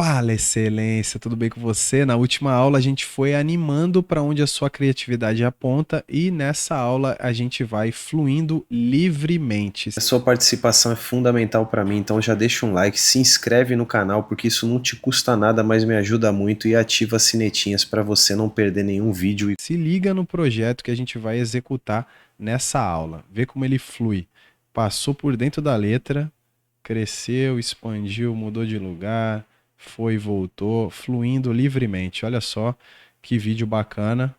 Fala, excelência, tudo bem com você? Na última aula a gente foi animando para onde a sua criatividade aponta e nessa aula a gente vai fluindo livremente. A sua participação é fundamental para mim, então já deixa um like, se inscreve no canal porque isso não te custa nada, mas me ajuda muito e ativa as sinetinhas para você não perder nenhum vídeo. Se liga no projeto que a gente vai executar nessa aula. Vê como ele flui. Passou por dentro da letra, cresceu, expandiu, mudou de lugar, foi e voltou, fluindo livremente. Olha só que vídeo bacana,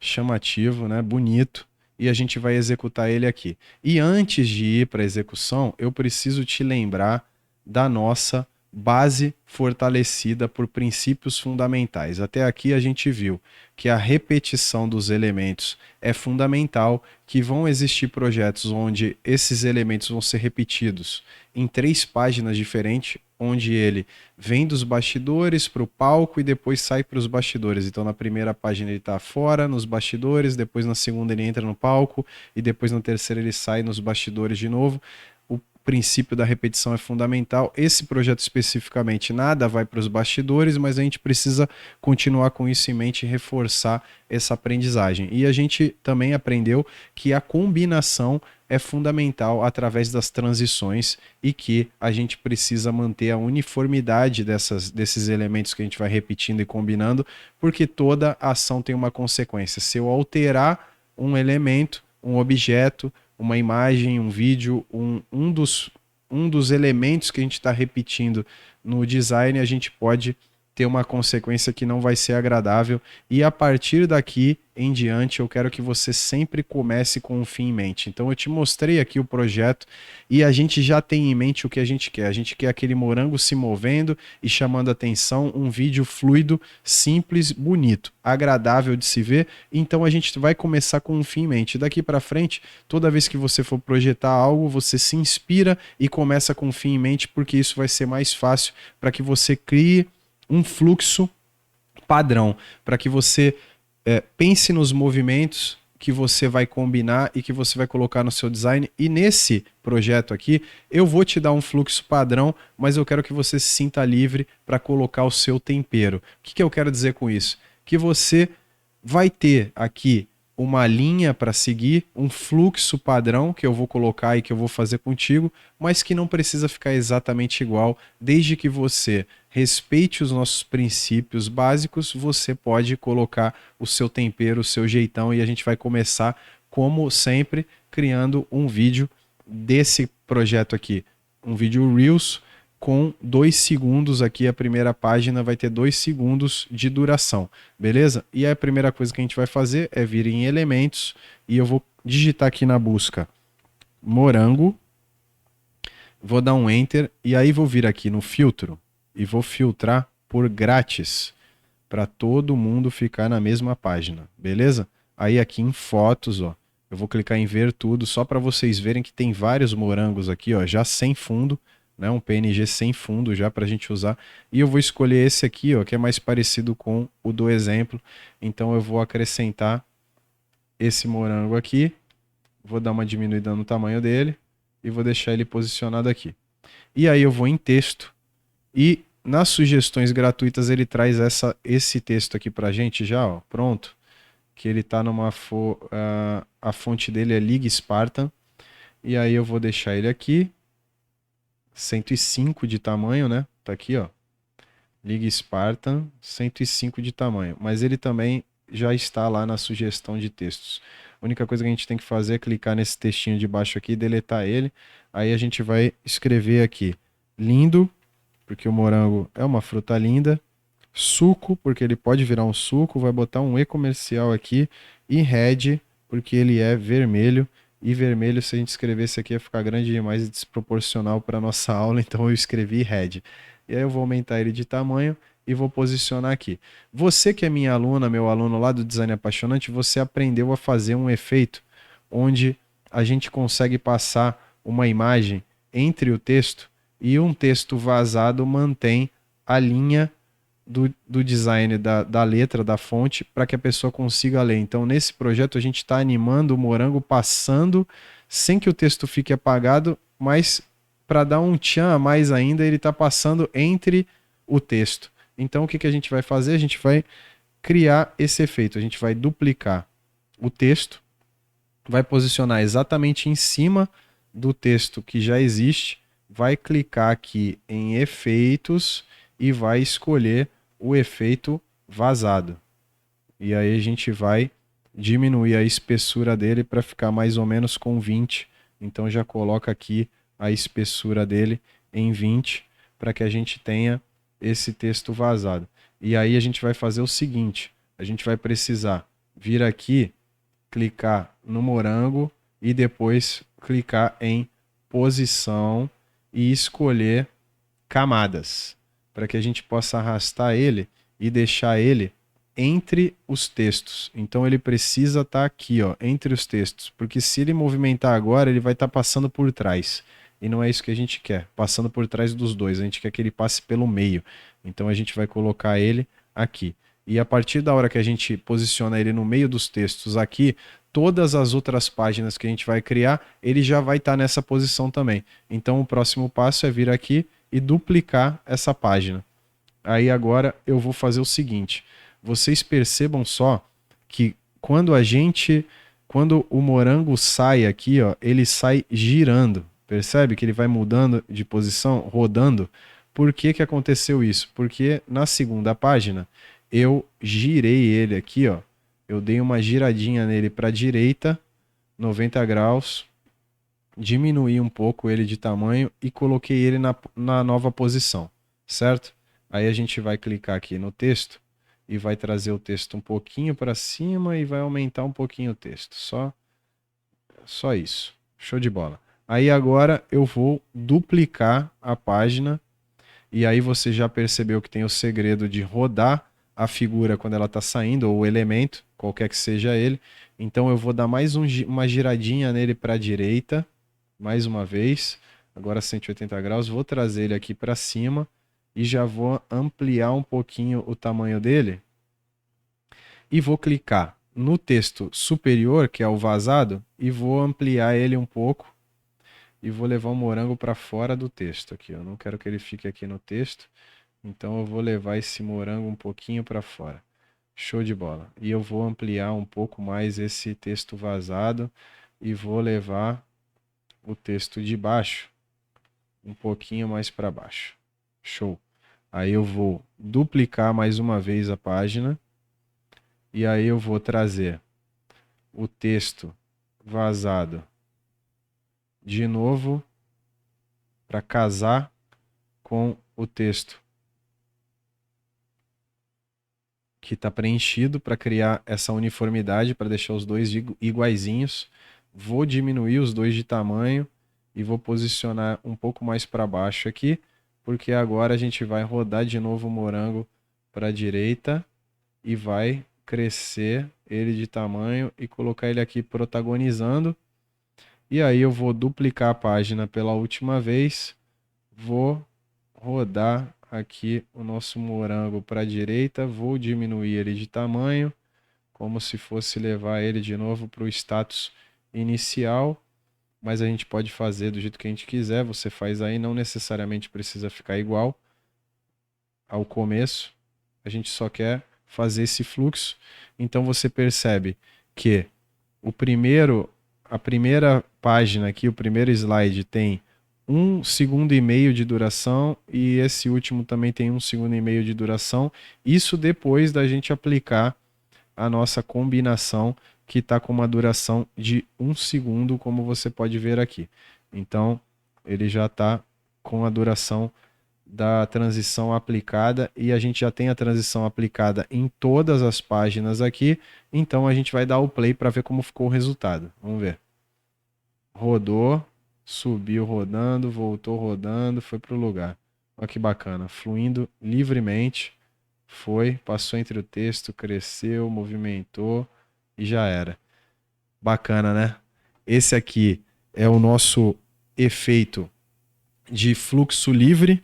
chamativo, né? Bonito. E a gente vai executar ele aqui. E antes de ir para a execução, eu preciso te lembrar da nossa base fortalecida por princípios fundamentais. Até aqui a gente viu que a repetição dos elementos é fundamental, que vão existir projetos onde esses elementos vão ser repetidos em 3 páginas diferentes, onde ele vem dos bastidores para o palco e depois sai para os bastidores. Então, na primeira página ele está fora, nos bastidores, depois na segunda ele entra no palco e depois na terceira ele sai nos bastidores de novo. O princípio da repetição é fundamental. Esse projeto especificamente nada vai para os bastidores, mas a gente precisa continuar com isso em mente e reforçar essa aprendizagem. E a gente também aprendeu que a combinação é fundamental através das transições e que a gente precisa manter a uniformidade desses elementos que a gente vai repetindo e combinando, porque toda ação tem uma consequência. Se eu alterar um elemento, um objeto, uma imagem, um vídeo, um dos elementos que a gente está repetindo no design, a gente pode ter uma consequência que não vai ser agradável. E a partir daqui em diante, eu quero que você sempre comece com um fim em mente. Então, eu te mostrei aqui o projeto e a gente já tem em mente o que a gente quer. A gente quer aquele morango se movendo e chamando atenção, um vídeo fluido, simples, bonito, agradável de se ver. Então, a gente vai começar com um fim em mente. Daqui para frente, toda vez que você for projetar algo, você se inspira e começa com um fim em mente, porque isso vai ser mais fácil para que você crie um fluxo padrão, para que você pense nos movimentos que você vai combinar e que você vai colocar no seu design. E nesse projeto aqui, eu vou te dar um fluxo padrão, mas eu quero que você se sinta livre para colocar o seu tempero. O que eu quero dizer com isso? Que você vai ter aqui uma linha para seguir, um fluxo padrão que eu vou colocar e que eu vou fazer contigo, mas que não precisa ficar exatamente igual, desde que você respeite os nossos princípios básicos, você pode colocar o seu tempero, o seu jeitão, e a gente vai começar, como sempre, criando um vídeo desse projeto aqui, um vídeo Reels com 2 segundos aqui, a primeira página vai ter 2 segundos de duração, beleza? E aí a primeira coisa que a gente vai fazer é vir em elementos e eu vou digitar aqui na busca morango, vou dar um enter e aí vou vir aqui no filtro e vou filtrar por grátis para todo mundo ficar na mesma página, beleza? Aí aqui em fotos, ó, eu vou clicar em ver tudo só para vocês verem que tem vários morangos aqui, ó, já sem fundo, né, um PNG sem fundo já para a gente usar. E eu vou escolher esse aqui, ó, que é mais parecido com o do exemplo. Então eu vou acrescentar esse morango aqui, vou dar uma diminuída no tamanho dele e vou deixar ele posicionado aqui. E aí eu vou em texto e nas sugestões gratuitas ele traz esse texto aqui pra gente já, ó, pronto. Que ele tá numa a fonte dele é Liga Spartan. E aí eu vou deixar ele aqui 105 de tamanho, né? Tá aqui, ó. Liga Spartan, 105 de tamanho. Mas ele também já está lá na sugestão de textos. A única coisa que a gente tem que fazer é clicar nesse textinho de baixo aqui, deletar ele. Aí a gente vai escrever aqui, lindo, porque o morango é uma fruta linda. Suco, porque ele pode virar um suco. Vai botar um E comercial aqui. E red, porque ele é vermelho. E vermelho, se a gente escrevesse aqui, ia ficar grande demais e desproporcional para nossa aula. Então eu escrevi red. E aí eu vou aumentar ele de tamanho e vou posicionar aqui. Você que é minha aluna, meu aluno lá do Design Apaixonante, você aprendeu a fazer um efeito onde a gente consegue passar uma imagem entre o texto e um texto vazado mantém a linha do design da letra, da fonte, para que a pessoa consiga ler. Então, nesse projeto, a gente está animando o morango passando sem que o texto fique apagado, mas para dar um tchan a mais ainda, ele está passando entre o texto. Então o que, que a gente vai fazer? A gente vai criar esse efeito. A gente vai duplicar o texto, vai posicionar exatamente em cima do texto que já existe, vai clicar aqui em efeitos e vai escolher o efeito vazado. E aí a gente vai diminuir a espessura dele para ficar mais ou menos com 20. Então já coloca aqui a espessura dele em 20 para que a gente tenha esse texto vazado. E aí a gente vai fazer o seguinte, a gente vai precisar vir aqui, clicar no morango e depois clicar em posição e escolher camadas, para que a gente possa arrastar ele e deixar ele entre os textos. Então ele precisa estar aqui, ó, entre os textos, porque se ele movimentar agora, ele vai estar passando por trás. E não é isso que a gente quer, passando por trás dos dois. A gente quer que ele passe pelo meio. Então a gente vai colocar ele aqui. E a partir da hora que a gente posiciona ele no meio dos textos aqui, todas as outras páginas que a gente vai criar, ele já vai estar nessa posição também. Então o próximo passo é vir aqui e duplicar essa página. Aí agora eu vou fazer o seguinte, vocês percebam só que quando o morango sai aqui, ó, ele sai girando. Percebe que ele vai mudando de posição, rodando? Por que que aconteceu isso? Porque na segunda página eu girei ele aqui, ó. Eu dei uma giradinha nele para a direita, 90 graus, diminuí um pouco ele de tamanho e coloquei ele na nova posição, certo? Aí a gente vai clicar aqui no texto e vai trazer o texto um pouquinho para cima e vai aumentar um pouquinho o texto. Só isso. Show de bola. Aí agora eu vou duplicar a página e aí você já percebeu que tem o segredo de rodar a figura quando ela está saindo, ou o elemento, qualquer que seja ele. Então eu vou dar mais uma giradinha nele para a direita, mais uma vez, agora 180 graus, vou trazer ele aqui para cima e já vou ampliar um pouquinho o tamanho dele e vou clicar no texto superior, que é o vazado, e vou ampliar ele um pouco e vou levar o morango para fora do texto aqui. Eu não quero que ele fique aqui no texto, então eu vou levar esse morango um pouquinho para fora. Show de bola. E eu vou ampliar um pouco mais esse texto vazado e vou levar o texto de baixo um pouquinho mais para baixo. Show. Aí eu vou duplicar mais uma vez a página e aí eu vou trazer o texto vazado de novo para casar com o texto que está preenchido, para criar essa uniformidade, para deixar os dois iguaizinhos. Vou diminuir os dois de tamanho e vou posicionar um pouco mais para baixo aqui, porque agora a gente vai rodar de novo o morango para a direita e vai crescer ele de tamanho e colocar ele aqui protagonizando. E aí eu vou duplicar a página pela última vez, vou rodar aqui o nosso morango para a direita, vou diminuir ele de tamanho, como se fosse levar ele de novo para o status inicial, mas a gente pode fazer do jeito que a gente quiser, você faz aí, não necessariamente precisa ficar igual ao começo, a gente só quer fazer esse fluxo. Então você percebe que a primeira página aqui, o primeiro slide tem 1,5 segundos de duração e esse último também tem 1,5 segundos de duração. Isso depois da gente aplicar a nossa combinação que está com uma duração de 1 segundo, como você pode ver aqui. Então ele já está com a duração da transição aplicada e a gente já tem a transição aplicada em todas as páginas aqui. Então a gente vai dar o play para ver como ficou o resultado. Vamos ver. Rodou. Subiu rodando, voltou rodando, foi para o lugar. Olha que bacana, fluindo livremente, passou entre o texto, cresceu, movimentou e já era. Bacana, né? Esse aqui é o nosso efeito de fluxo livre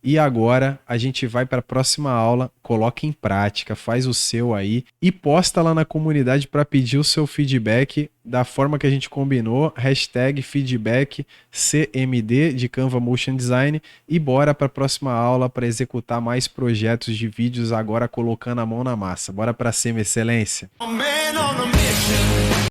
E agora a gente vai para a próxima aula, coloca em prática, faz o seu aí e posta lá na comunidade para pedir o seu feedback da forma que a gente combinou, hashtag feedback CMD de Canva Motion Design e bora para a próxima aula para executar mais projetos de vídeos agora colocando a mão na massa. Bora para cima, excelência!